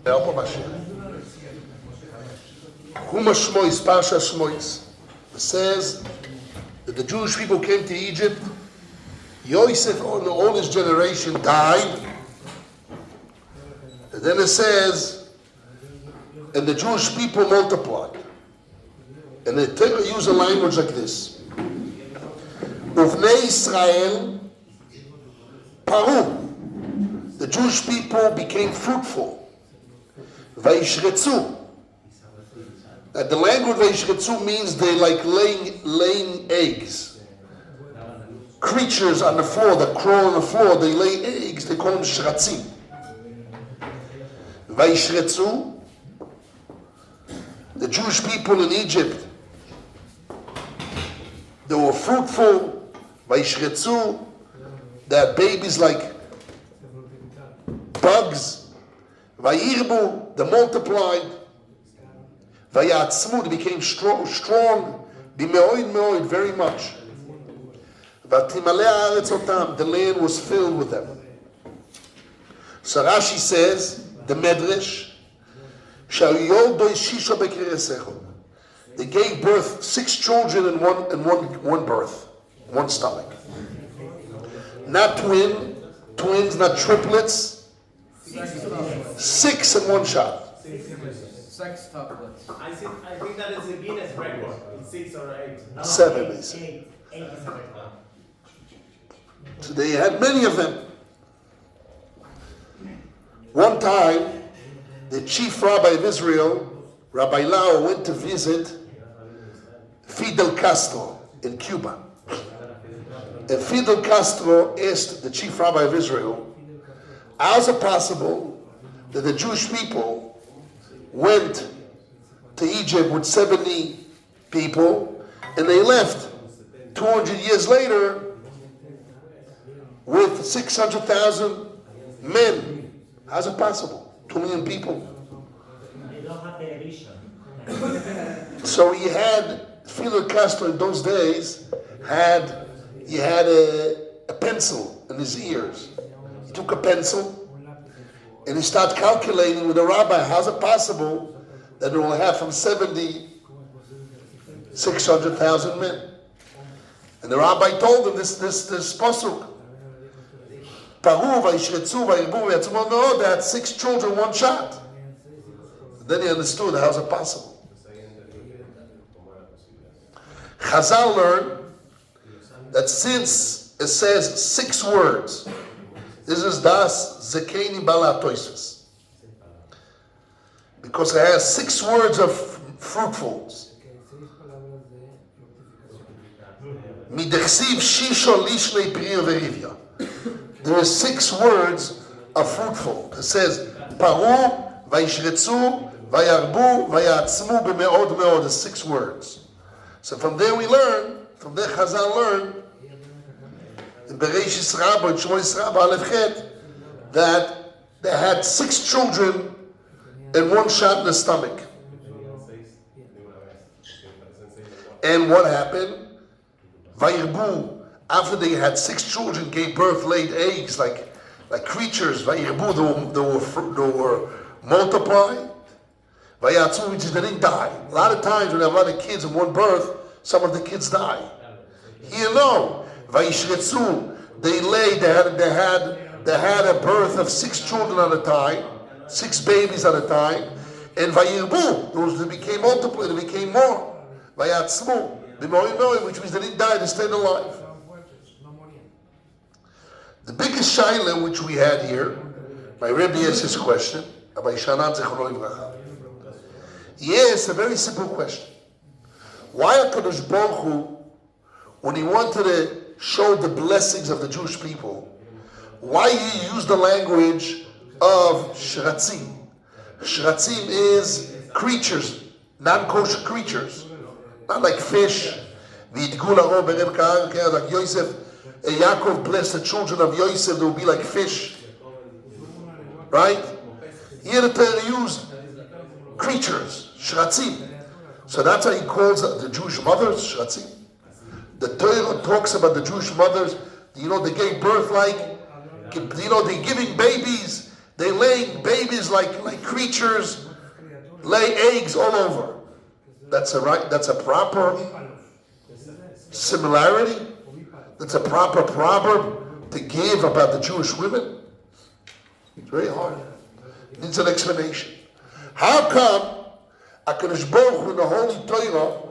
Help of Mashiach. Shmois, Parashas Shemos. It says that the Jewish people came to Egypt. Yosef, all his generation, died. And then it says, and the Jewish people multiplied. And they use a language like this. Uvnei Yisrael paru. The Jewish people became fruitful. Vayishretzu. That the language Vayishretzu means they like laying eggs. Creatures on the floor that crawl on the floor, they lay eggs, they call them sheratzim. Vayishretzu. The Jewish people in Egypt, they were fruitful. Vayishretzu. They had babies like bugs. Vayirbu, they multiplied. Vayatzmu, they became strong. Bimeoid meoid, very much. Vatimalei haaretz otam, the land was filled with them. So Rashi says, the Medrash, they gave birth 6 children in one birth, one stomach. Not twins, not triplets. 6 in one shot. 6 I think that is a Guinness record. 6 or 8. 7, they say. 8 is a record. So they had many of them. One time, the chief rabbi of Israel, Rabbi Lau, went to visit Fidel Castro in Cuba. And Fidel Castro asked the chief rabbi of Israel, how is it possible that the Jewish people went to Egypt with 70 people and they left 200 years later with 600,000 men? How's it possible? 2 million people. They don't have television. So he had, Fidel Castro in those days had a pencil in his ears. He took a pencil and he started calculating with the rabbi, how's it possible that it will have from 70, 600,000 men? And the rabbi told him this pasuk. Paru, Vayishretzu, Vayirbu, Vayatzmu, no, they had 6 children, one shot. Then he understood how's it possible. Chazal learned that since it says 6 words, this is das zekeni bala toisves, because it has 6 words of fruitfuls. Midechsiv shisho lishnei priya verivya. There are 6 words of fruitful. It says paru, vayishretzu, vayarbu, vayatzmu b'meod meod. There's 6 words. So from there we learn, from there Chazal learned, in Bereshis Rabbah, in Shmois Rabbah, Aleph Chet, that they had 6 children and one shot in the stomach. And what happened? Vayirbu, after they had 6 children, gave birth, laid eggs like creatures. Vayirbu, they were multiplied. Vayatzu, which is they didn't die. A lot of times when you have a lot of kids in one birth, some of the kids die. Here, no. Vayishretzu, they had a birth of 6 children at a time, 6 babies at a time, and vayirbu, they became multiplied, they became more. Vayatzmu, which means they didn't die, they stayed alive. The biggest shaila which we had here, my Rabbi asked his question, Rabbi Shanan Zechrono Livracha. He asked a very simple question. Why HaKadosh Baruch Hu, when he wanted to show the blessings of the Jewish people, why he used the language of sheratzim? Sheratzim is creatures, non-kosher creatures, not like fish. Like Yosef, Yaakov blessed the children of Yosef, they will be like fish. Right? Here the Torah used creatures, sheratzim. So that's how he calls the Jewish mothers sheratzim. The Torah talks about the Jewish mothers, they gave birth like They're giving babies. They're laying babies like creatures, lay eggs all over. That's a proper similarity. That's a proper proverb to give about the Jewish women. It's very hard. It needs an explanation. How come HaKadosh Baruch Hu in the Holy Torah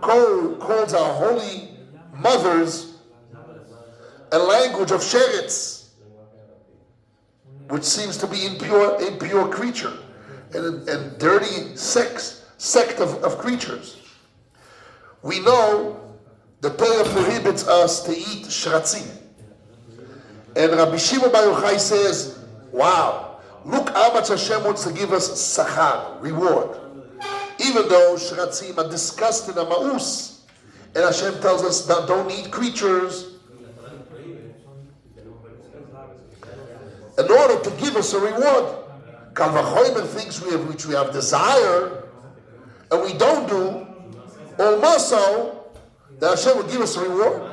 calls our holy mothers a language of sheretz, which seems to be impure creature and dirty sect of creatures? We know the Torah prohibits us to eat sheratzim. And Rabbi Shimon Bar Yochai says, wow, look how much Hashem wants to give us sachar, reward. Even though sheratzim are disgusting and ma'us, and Hashem tells us that don't eat creatures, in order to give us a reward. Kal v'chomer things which we have desire, and we don't do, or mussar, that Hashem will give us a reward.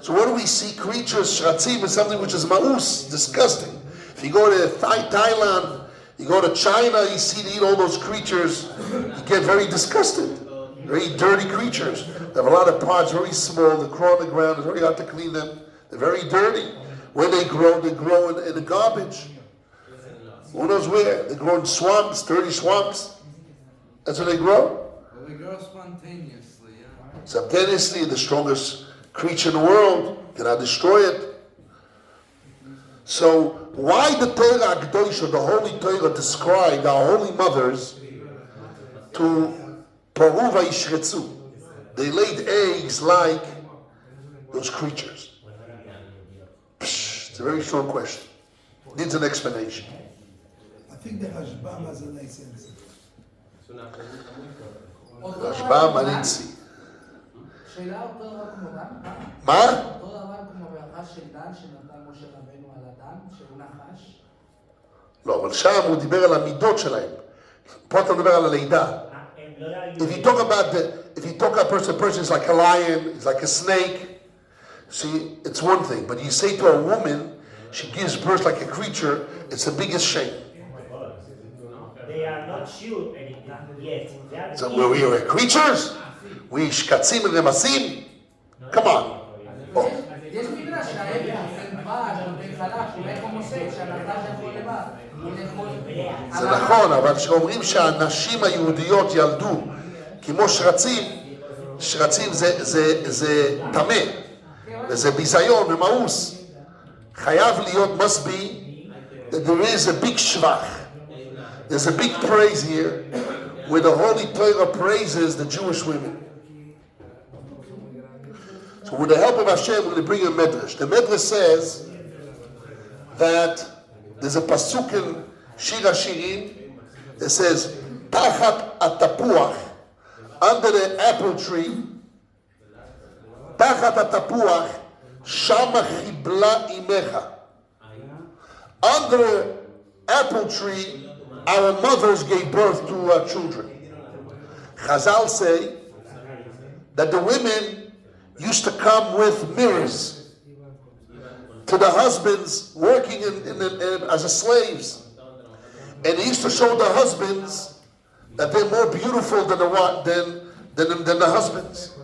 So what do we see? Creatures, sheratzim is something which is ma'us, disgusting. If you go to Thailand, you go to China, you eat all those creatures, you get very disgusted. Very dirty creatures. They have a lot of parts, very small, they crawl on the ground, it's very hard to clean them. They're very dirty. Where they grow in the garbage. Who knows where? They grow in swamps, dirty swamps. That's where they grow. Well, they grow spontaneously, yeah. Spontaneously, the strongest creature in the world, cannot destroy it. So, why the Torah Akdosha, the Holy Torah, described our holy mothers to Paru v'yishretzu? They laid eggs like those creatures. It's a very strong question. Needs an explanation. I think the Rashbam has a nice answer. Rashbam, I didn't see. שאלה אותו דבר כמו דן? מה? אותו דבר כמו ברכה של דן שנתן משה רבנו על הדן, שהוא נחש? לא, אבל שם הוא דיבר על המידות שלהם. פה אתה מדבר על הלידה. If you talk about a person is like a lion, is like a snake, see, it's one thing. But you say to a woman, she gives birth like a creature, it's the biggest shame. They are not sure anything yet. So we are creatures? We shkatzim and remasim? Come on. Oh. יש מדרש שההבדל בין דבש ובין חלב, אולי כמו משה, שהנחש יכול לבד. זה נכון, אבל כשאומרים שהנשים היהודיות ילדו כמו שרצים, שרצים זה טמא, וזה ביזיון ומאוס. חייב להיות, must be, that there is a big shvach. There's a big praise here, where the Holy Torah praises the Jewish women. So with the help of Hashem, we're going to bring a medrash. The medrash says that there's a pasuk in Shir HaShirim that says, Tachat atapuach, under the apple tree, Tachat atapuach, shama chibla imecha. Under the apple tree, our mothers gave birth to our children. Chazal say that the women used to come with mirrors to the husbands working as a slaves. And they used to show the husbands that they're more beautiful than the husbands.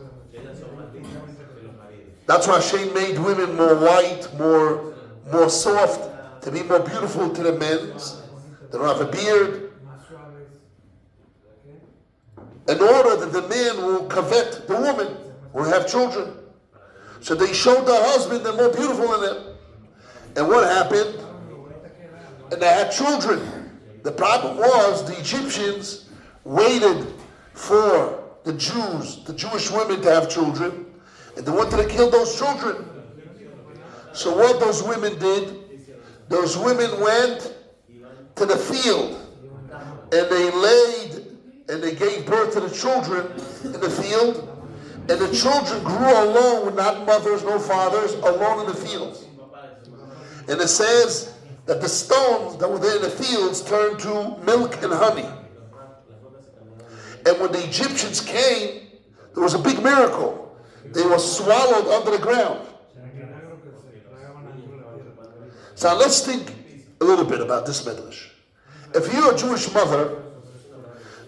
That's why Hashem made women more white, more soft, to be more beautiful to the men. They don't have a beard. In order that the man will covet the woman, will have children. So they showed the husband they're more beautiful than them. And what happened? And they had children. The problem was the Egyptians waited for the Jews, the Jewish women, to have children, and they wanted to kill those children. So what those women did, those women went to the field and they laid and they gave birth to the children in the field, and the children grew alone with not mothers, no fathers, alone in the fields. And it says that the stones that were there in the fields turned to milk and honey. And when the Egyptians came, there was a big miracle. They were swallowed under the ground. So now let's think a little bit about this midrash. If you're a Jewish mother,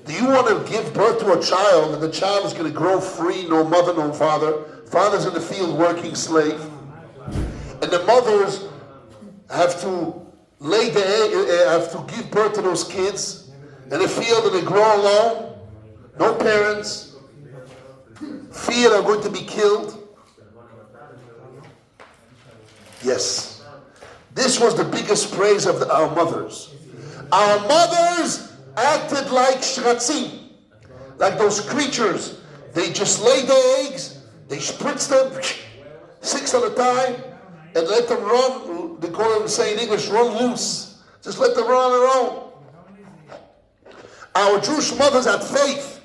do you want to give birth to a child and the child is going to grow free, no mother, no father? Father's in the field working slave. And the mothers have to lay the egg, have to give birth to those kids in the field and they grow alone. No parents. Fear they're going to be killed. Yes. This was the biggest praise of our mothers. Our mothers acted like sheratzim, like those creatures. They just laid their eggs, they spritz them 6 at a time, and let them run. They call them, say in English, run loose. Just let them run on their own. Our Jewish mothers had faith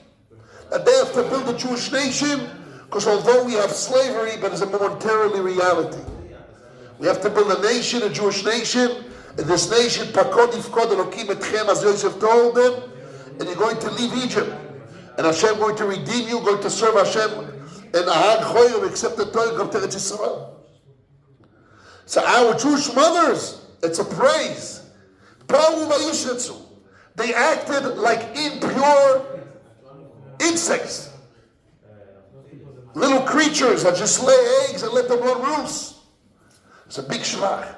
that they have to build a Jewish nation, because although we have slavery, but it's a momentarily reality. We have to build a nation, a Jewish nation. In this nation, Pakod Yifkod Elokim Etchem, as Yosef told them, and you're going to leave Egypt. And Hashem going to redeem you, going to serve Hashem, and Ahad Choyim, accept the Torah, come to Yisrael. So our Jewish mothers, it's a praise. They acted like impure insects. Little creatures that just lay eggs and let them run loose. It's a big shvach.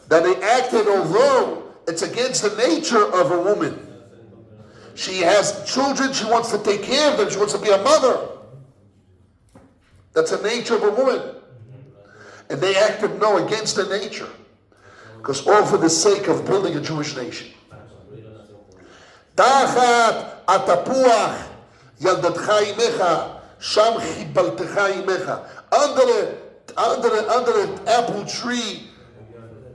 That they acted, although it's against the nature of a woman. She has children, she wants to take care of them, she wants to be a mother. That's the nature of a woman. And they acted, no, against the nature. Because all for the sake of building a Jewish nation. Tachat atapuach yaldadcha imecha sham chibaltecha imecha. Under the apple tree,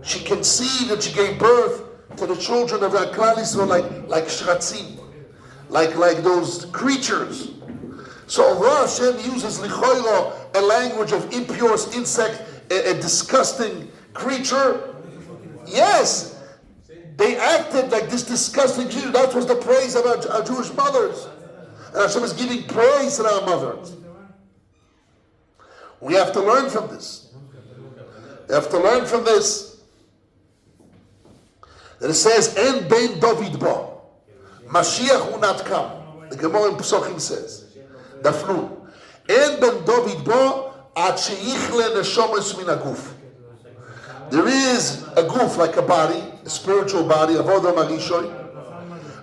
she conceived and she gave birth to the children of Klal Yisrael like sheratzim, like those creatures. So although Hashem uses lichoiro, a language of impure insect, a disgusting creature, yes, they acted like this disgusting creature. That was the praise of our Jewish mothers. And Hashem is giving praise to our mothers. We have to learn from this. We have to learn from this. That it says, En ben David ba. Mashiach will not come. The Gemara in Pesachim says, Dafnu. En ben David ba ad she'ichle neshomes min aguf. There is a goof, like a body, a spiritual body, of Adam HaRishon.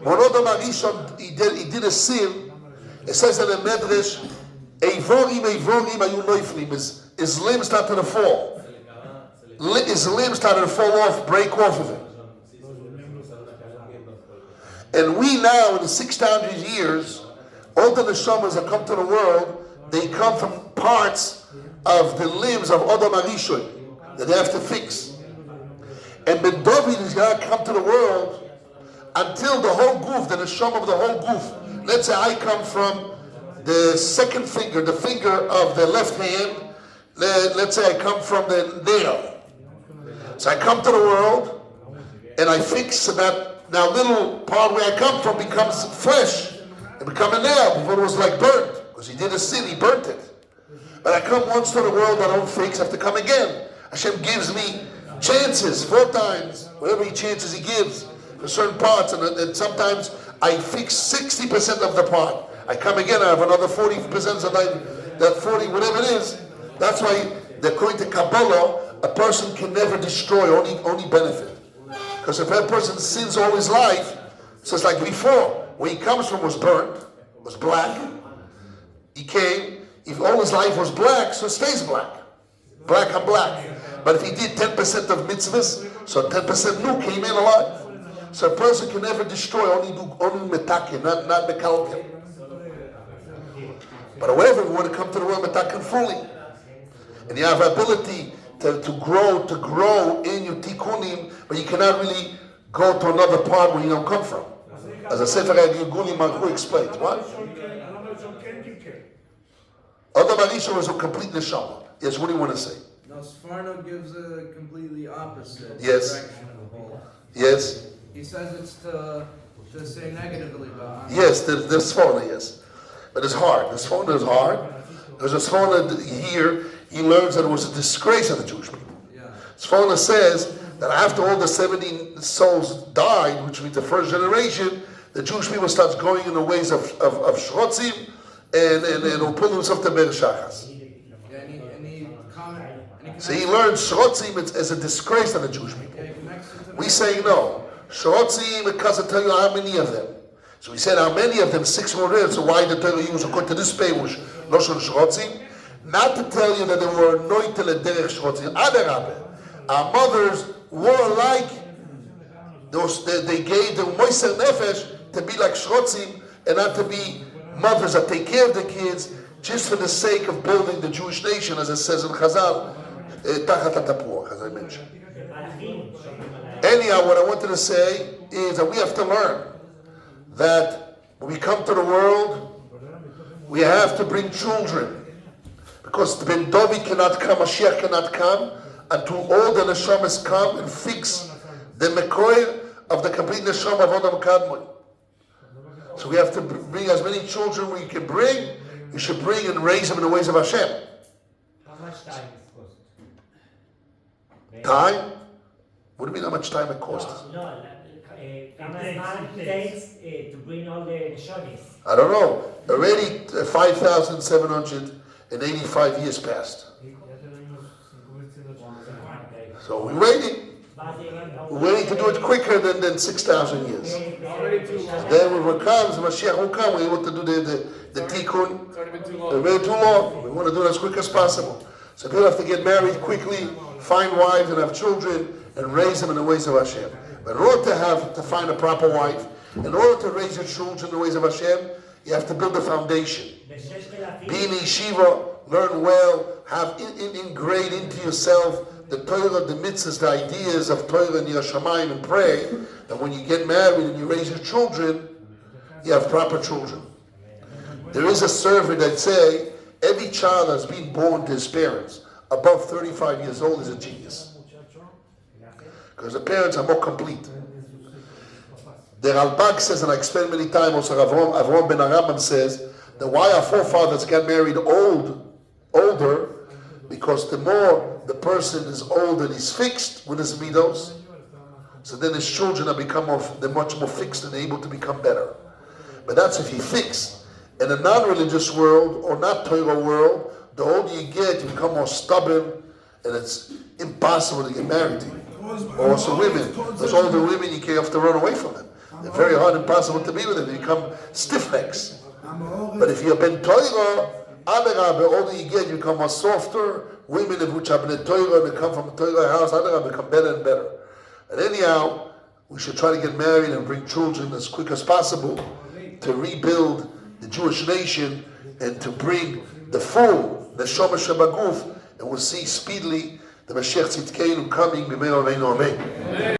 When Adam HaRishon, he did a sin, it says in the Medrash, Eivorim ayu noiflim. His limbs started to fall. His limbs started to fall off, break off of him. And we now, in the 600 years, all the neshamas that come to the world, they come from parts of the limbs of Adam HaRishon that they have to fix. And Ben David is going to come to the world until the whole goof, the neshama of the whole goof. Let's say I come from the second finger, the finger of the left hand. Let's say I come from the nail. So I come to the world and I fix that now little part where I come from becomes flesh. It becomes a nail. Before it was like burnt. Because he did a sin, he burnt it. But I come once to the world, I don't fix, I have to come again. Hashem gives me chances, 4 times, whatever chances he gives for certain parts. And sometimes I fix 60% of the part. I come again, I have another 40%, that 40, whatever it is. That's why, according to Kabbalah, a person can never destroy, only benefit. Because if that person sins all his life, so it's like before, where he comes from was burnt, was black. He came, if all his life was black, so it stays black. Black on black. But if he did 10% of mitzvahs, so 10% new came in alive. So a person can never destroy, only metakin, not mekalkin. But however, we want to come to the world metakin fully. And you have the ability to grow in your tikkunim, but you cannot really go to another part where you don't come from. As a Sefer Yigulim Marchu explains. What? Adam HaRishon was a complete neshama. Yes, what do you want to say? No, Sforno gives a completely opposite Yes. direction of the whole. Yes. He says it's to say negatively about. Yes, there's Sforno, yes. But it's hard. The Sforno is hard. There's a Sforno here, he learns that it was a disgrace of the Jewish people. Yeah. Sforno says that after all the 70 souls died, which means the first generation, the Jewish people starts going in the ways of sheratzim and will pull himself to Ber Shachas. Yeah, any comment? So he learns sheratzim as a disgrace to the Jewish people. We say no. Sheratzim, because I tell you how many of them. So we said how many of them, 600. So why the Torah use according to this page, Lashon sheratzim? Not to tell you that they were anointed derech sheratzim. Adarabah. Our mothers were like those. They gave the moiser nefesh to be like sheratzim and not to be mothers that take care of the kids just for the sake of building the Jewish nation, as it says in Chazal, tachat hatapuach, as I mentioned. Anyhow, what I wanted to say is that we have to learn that when we come to the world, we have to bring children. Because Ben David cannot come, Mashiach cannot come, until all the neshamas come and fix the mekoir of the complete neshama of Adam Kadmon. So we have to bring as many children we can bring. We should bring and raise them in the ways of Hashem. How much time is cost? Time? What do you mean how much time it costs? No, how much time it takes to bring all the neshamis? I don't know. Already 5,785 years passed. So we're waiting. We're waiting to do it quicker than 6,000 years. Then when it comes, Mashiach will come, we're able to do the tikkun. It's already been too long. They're very too long. We want to do it as quick as possible. So people have to get married quickly, find wives and have children, and raise them in the ways of Hashem. But in order to find a proper wife, in order to raise your children in the ways of Hashem, you have to build a foundation. Be in yeshiva, learn well, have ingrained into yourself the Torah, the mitzvahs, the ideas of Torah and Yerushalayim, and pray that when you get married and you raise your children, you have proper children. There is a survey that say every child that's been born to his parents above 35 years old is a genius. Because the parents are more complete. The Ralbag says, and I explained many times, also Avram ben Arambam says, that why our forefathers got married older, because the more the person is old and he's fixed with his midos, so then his children they're much more fixed and able to become better. But that's if you fix. In a non-religious world or not Torah world, the older you get, you become more stubborn, and it's impossible to get married to you. Also women, those older women, you have to run away from them. They're very hard, impossible to be with them. They become stiff necks. But if you're ben Torah, the older you get, you become more softer. Women which have been Torah, they come from a Torah house, become better and better. And anyhow, we should try to get married and bring children as quick as possible to rebuild the Jewish nation and to bring the full neshama shebaguf, and we'll see speedily the Mashiach Tzidkeinu coming. Amen.